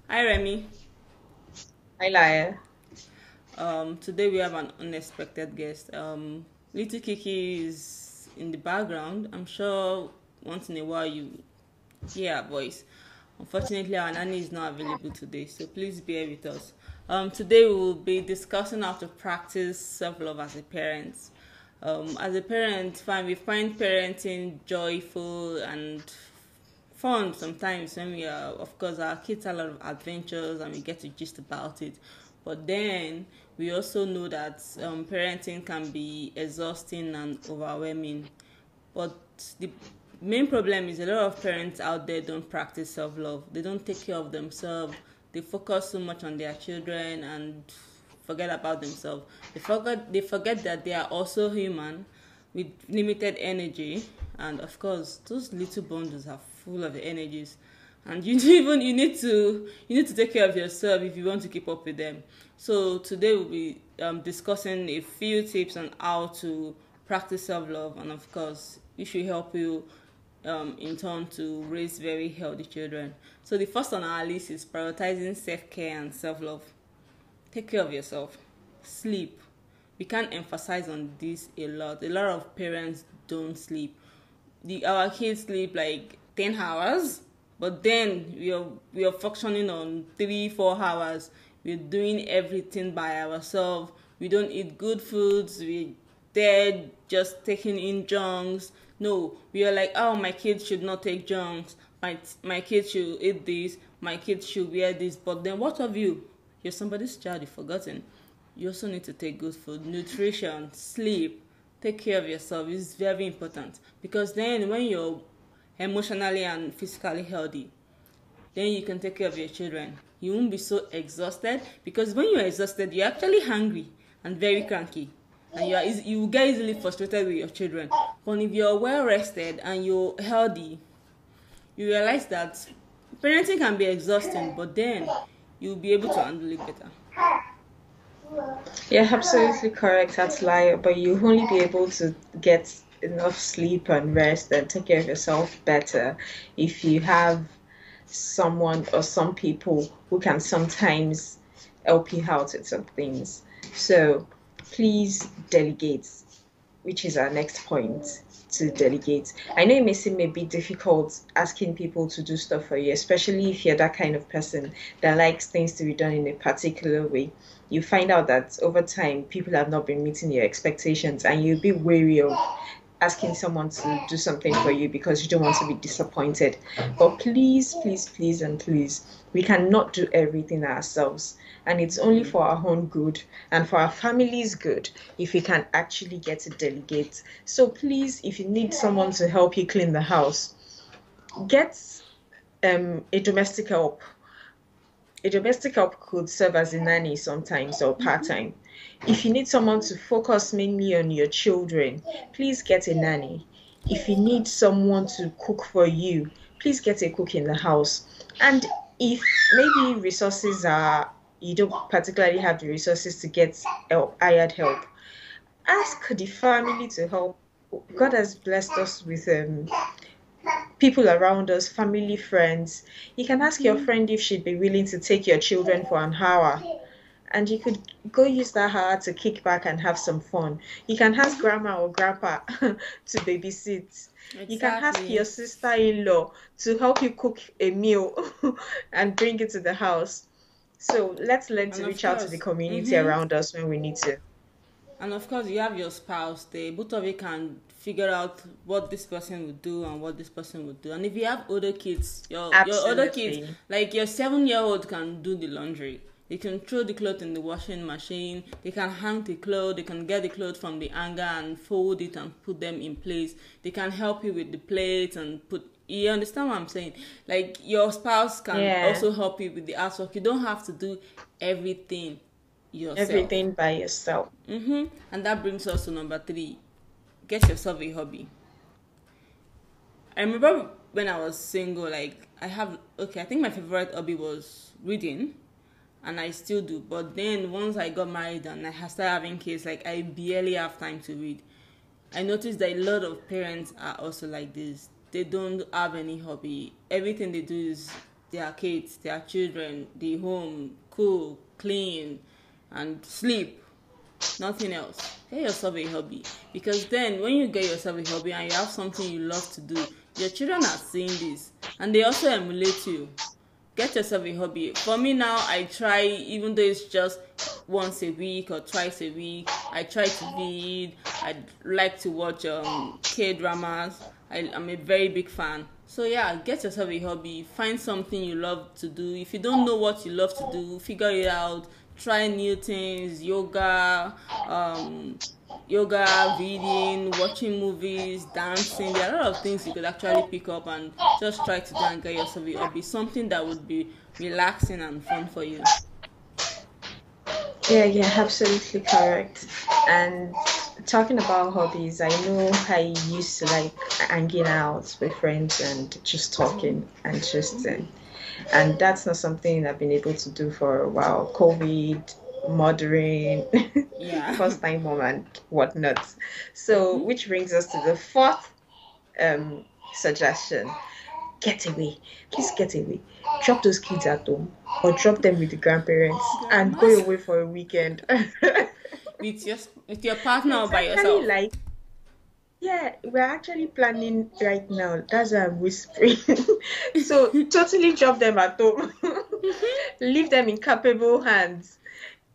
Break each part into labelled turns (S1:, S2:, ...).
S1: Hi Remy.
S2: Hi, Layoh.
S1: Today we have an unexpected guest. Little Kiki is in the background. I'm sure once in a while you hear her voice. Unfortunately, our nanny is not available today, so please bear with us. Today we will be discussing how to practice self-love as a parent. As a parent, fine, we find parenting joyful and fun sometimes when we are, of course, our kids have a lot of adventures and we get to gist about it. But then we also know that parenting can be exhausting and overwhelming. But the main problem is a lot of parents out there don't practice self-love. They don't take care of themselves. They focus so much on their children and forget about themselves. They forget that they are also human with limited energy, and of course those little bundles are full of energies, and you need to take care of yourself if you want to keep up with them. So today we'll be discussing a few tips on how to practice self-love, and of course it should help you in turn to raise very healthy children. So the first on our list is prioritizing self-care and self-love. Take care of yourself. Sleep. We can't emphasize on this a lot. A lot of parents don't sleep. Our kids sleep like 10 hours, but then we are functioning on 3 4 hours. We're doing everything by ourselves. We don't eat good foods. They're just taking in junks. No, we are like, oh, my kids should not take junks. My kids should eat this. My kids should wear this. But then what of you? You're somebody's child. You've forgotten. You also need to take good food, nutrition, sleep. Take care of yourself is very important, because then when you're emotionally and physically healthy, then you can take care of your children. You won't be so exhausted, because when you're exhausted you're actually hungry and very cranky, and you get easily frustrated with your children. But if you're well rested and you're healthy, you realize that parenting can be exhausting, but then you'll be able to handle it better.
S2: You're absolutely correct, that's Layoh, but you only be able to get enough sleep and rest and take care of yourself better if you have someone or some people who can sometimes help you out with some things. So please delegate, which is our next point, to delegate. I know it may seem a bit difficult asking people to do stuff for you, especially if you're that kind of person that likes things to be done in a particular way. You find out that over time people have not been meeting your expectations and you'll be wary of asking someone to do something for you because you don't want to be disappointed. But please, please, please, and please, we cannot do everything ourselves. And it's only for our own good and for our family's good if we can actually get to delegate. So please, if you need someone to help you clean the house, get a domestic help. A domestic help could serve as a nanny sometimes or part-time. If you need someone to focus mainly on your children, please get a nanny. If you need someone to cook for you, please get a cook in the house. And if maybe resources are, you don't particularly have the resources to get help, hired help, ask the family to help. God has blessed us with people around us, family, friends. You can ask your friend if she'd be willing to take your children for an hour. And you could go use that hour to kick back and have some fun. You can ask grandma or grandpa to babysit. You can ask your
S1: Exactly.
S2: sister-in-law to help you cook a meal and bring it to the house. So let's learn
S1: And
S2: to
S1: of
S2: reach out to the
S1: course,
S2: community around us when we need to.
S1: you have your spouse there. Both of you can figure out what this person would do and what this person would do. And if you have older kids, your older kids,
S2: Absolutely.
S1: like your 7 year old, can do the laundry. They can throw the clothes in the washing machine. They can hang the clothes. They can get the clothes from the hanger and fold it and put them in place. They can help you with the plates and put. You understand what I'm saying? Like your spouse can
S2: Yeah,
S1: also help you with the artwork. You don't have to do everything yourself.
S2: everything by yourself.
S1: And that brings us to number three. Get yourself a hobby. I remember when I was single, like I think my favorite hobby was reading, and I still do. But then once I got married and I started having kids, like I barely have time to read. I noticed that a lot of parents are also like this. They don't have any hobby. Everything they do is their kids, their children, the home, cook, clean, and sleep. Nothing else. Get yourself a hobby. Because then when you get yourself a hobby and you have something you love to do, your children are seeing this and they also emulate you. Get yourself a hobby. For me now, I try, even though it's just once a week or twice a week, I try to read. I like to watch K dramas. I'm a very big fan. So yeah, get yourself a hobby. Find something you love to do. If you don't know what you love to do, figure it out. Try new things, yoga, reading, watching movies, dancing. There are a lot of things you could actually pick up and just try to do and get yourself a hobby. Something that would be relaxing and fun for you.
S2: Yeah, yeah, absolutely correct. And talking about hobbies, I know I used to like hanging out with friends and just talking and just and that's not something I've been able to do for a while. COVID, mothering,
S1: Yeah.
S2: first time mom and whatnot. So, which brings us to the fourth um suggestion. Get away. Please get away. Drop those kids at home or drop them with the grandparents and go
S1: Grandmas.
S2: away for a weekend.
S1: With your partner or
S2: It's
S1: by
S2: actually
S1: yourself.
S2: like, yeah, we're actually planning right now. That's why I'm whispering. So totally drop them at home. Leave them in capable hands.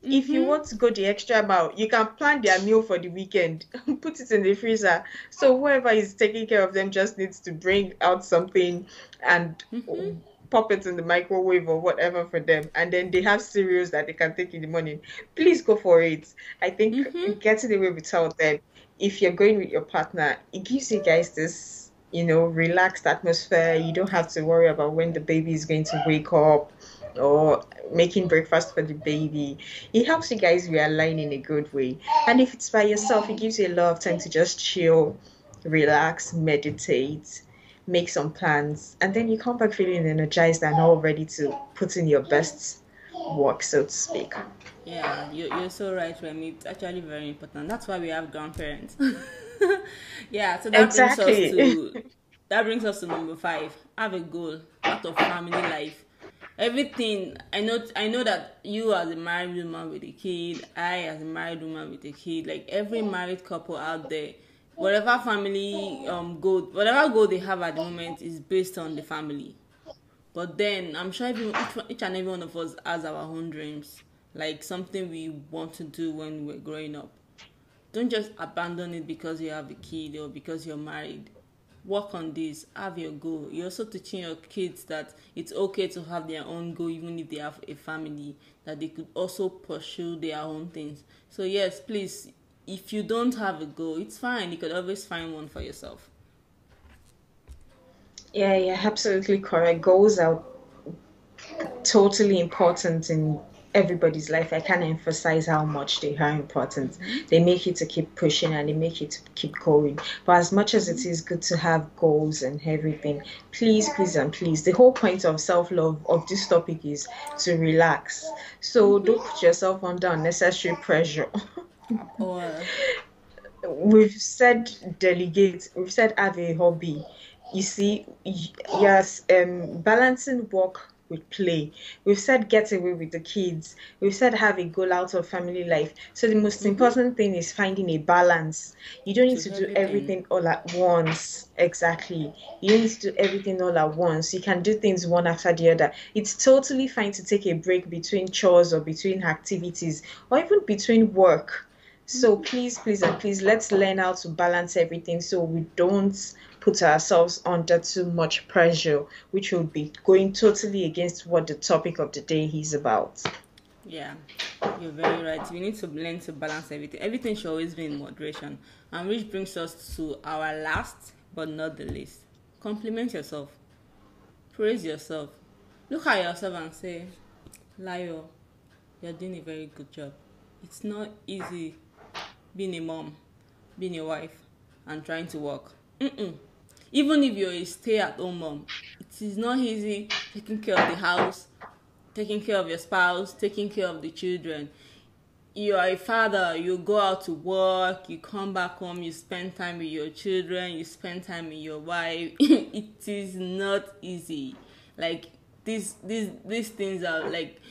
S2: If you
S1: Mm-hmm.
S2: want to go the extra mile, you can plan their meal for the weekend, put it in the freezer. So whoever is taking care of them just needs to bring out something and
S1: Mm-hmm.
S2: pop it in the microwave or whatever for them. And then they have cereals that they can take in the morning. Please go for it. I think
S1: Mm-hmm.
S2: getting away without them, if you're going with your partner, it gives you guys this, relaxed atmosphere. You don't have to worry about when the baby is going to wake up or making breakfast for the baby. It helps you guys realign in a good way. And if it's by yourself, it gives you a lot of time to just chill, relax, meditate, make some plans, and then you come back feeling energized and all ready to put in your best work, so to speak.
S1: Yeah, you're so right, Remy. It's actually very important. That's why we have grandparents. Yeah, so
S2: Exactly.
S1: that brings us to number five. Have a goal, part of family life. Everything I know that you as a married woman with a kid, I as a married woman with a kid, like every married couple out there, whatever goal they have at the moment is based on the family. But then I'm sure each and every one of us has our own dreams, like something we want to do when we're growing up. Don't just abandon it because you have a kid or because you're married. Work on this, have your goal. You're also teaching your kids that it's okay to have their own goal even if they have a family, that they could also pursue their own things. So yes, please, if you don't have a goal, it's fine. You could always find one for yourself.
S2: Yeah, yeah, absolutely correct. Goals are totally important in everybody's life. I can't emphasize how much they are important. They make you to keep pushing and they make you to keep going. But as much as it is good to have goals and everything, please, please, and please, the whole point of self love of this topic is to relax. So don't put yourself under unnecessary pressure.
S1: Or
S2: We've said delegate, we've said have a hobby. You see, yes, balancing work with play. We've said get away with the kids. We've said have a goal out of family life. So the most important thing is finding a balance. You don't need
S1: to
S2: to do
S1: everything.
S2: everything all at once. Exactly. You don't need to do everything all at once. You can do things one after the other. It's totally fine to take a break between chores or between activities or even between work. So please, please, and please, let's learn how to balance everything so we don't put ourselves under too much pressure, which will be going totally against what the topic of the day is about.
S1: Yeah, you're very right. We need to learn to balance everything. Everything should always be in moderation. And which brings us to our last but not the least. Compliment yourself. Praise yourself. Look at yourself and say, Layo, you're doing a very good job. It's not easy being a mom, being a wife, and trying to work. Mm-mm. Even if you're a stay-at-home mom, it is not easy taking care of the house, taking care of your spouse, taking care of the children. You are a father, you go out to work, you come back home, you spend time with your children, you spend time with your wife. It is not easy. Like, these things are like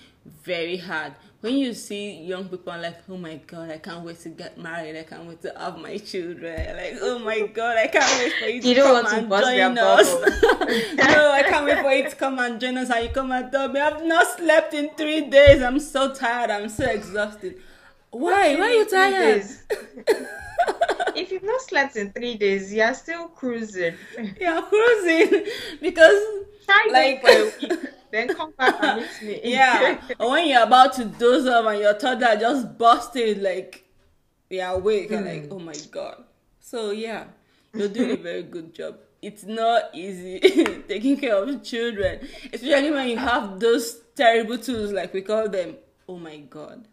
S1: very hard. When you see young people like, oh my god, I can't wait to get married, I can't wait to have my children, like, oh my god, I can't wait for you
S2: You
S1: to
S2: don't
S1: come
S2: want to
S1: and
S2: bust their
S1: join us.
S2: bubble.
S1: No, I can't wait for you to come and join us, and you come and tell me I've not slept in 3 days, I'm so tired, I'm so exhausted. Why are you tired?
S2: If you've not slept in 3 days, you're still cruising.
S1: You're cruising because
S2: Try
S1: like
S2: going for a week, then come back and meet me.
S1: yeah, or when you're about to doze off and your toddler just busted, like you're awake and like, oh my god. So yeah, you're doing a very good job. It's not easy taking care of children, especially when you have those terrible tools, like we call them. Oh my god.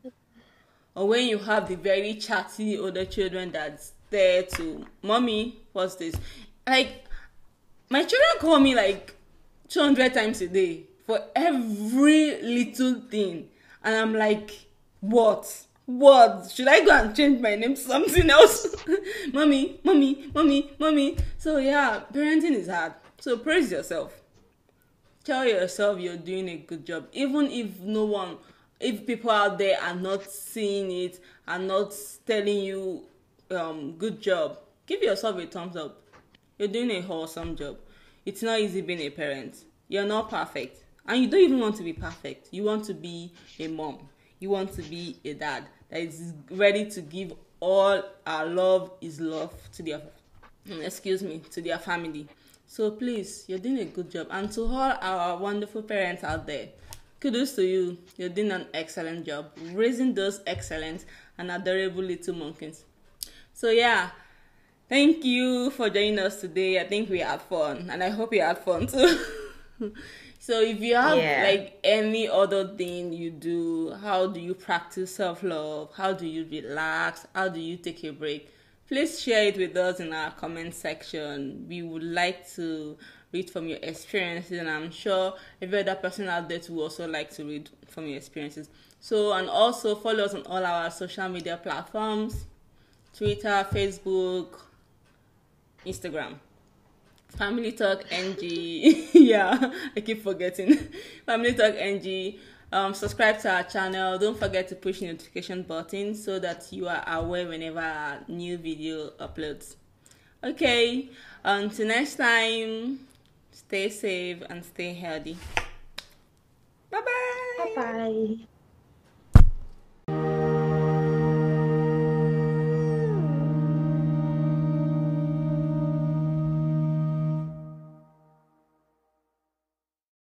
S1: Or when you have the very chatty older children that's there to, mommy, what's this? Like, my children call me like 200 times a day for every little thing. And I'm like, what? What? Should I go and change my name to something else? Mommy, mommy, mommy, mommy. So yeah, parenting is hard. So praise yourself. Tell yourself you're doing a good job. Even if people out there are not seeing it, are not telling you, good job, give yourself a thumbs up. You're doing a wholesome job. It's not easy being a parent. You're not perfect. And you don't even want to be perfect. You want to be a mom. You want to be a dad that is ready to give all our love is love to their to their family. So please, you're doing a good job. And to all our wonderful parents out there, kudos to you. You're doing an excellent job raising those excellent and adorable little monkeys. So yeah, thank you for joining us today. I think we had fun, and I hope you had fun too. So if you have like any other thing you do, how do you practice self-love? How do you relax? How do you take a break? Please share it with us in our comment section. We would like to read from your experiences, and I'm sure every other person out there will also like to read from your experiences. So, and also follow us on all our social media platforms: Twitter, Facebook, Instagram. Family Talk NG. Yeah, I keep forgetting. Family Talk NG. Subscribe to our channel. Don't forget to push the notification button so that you are aware whenever a new video uploads. Okay, until next time, stay safe and stay healthy. Bye bye.
S2: Bye bye.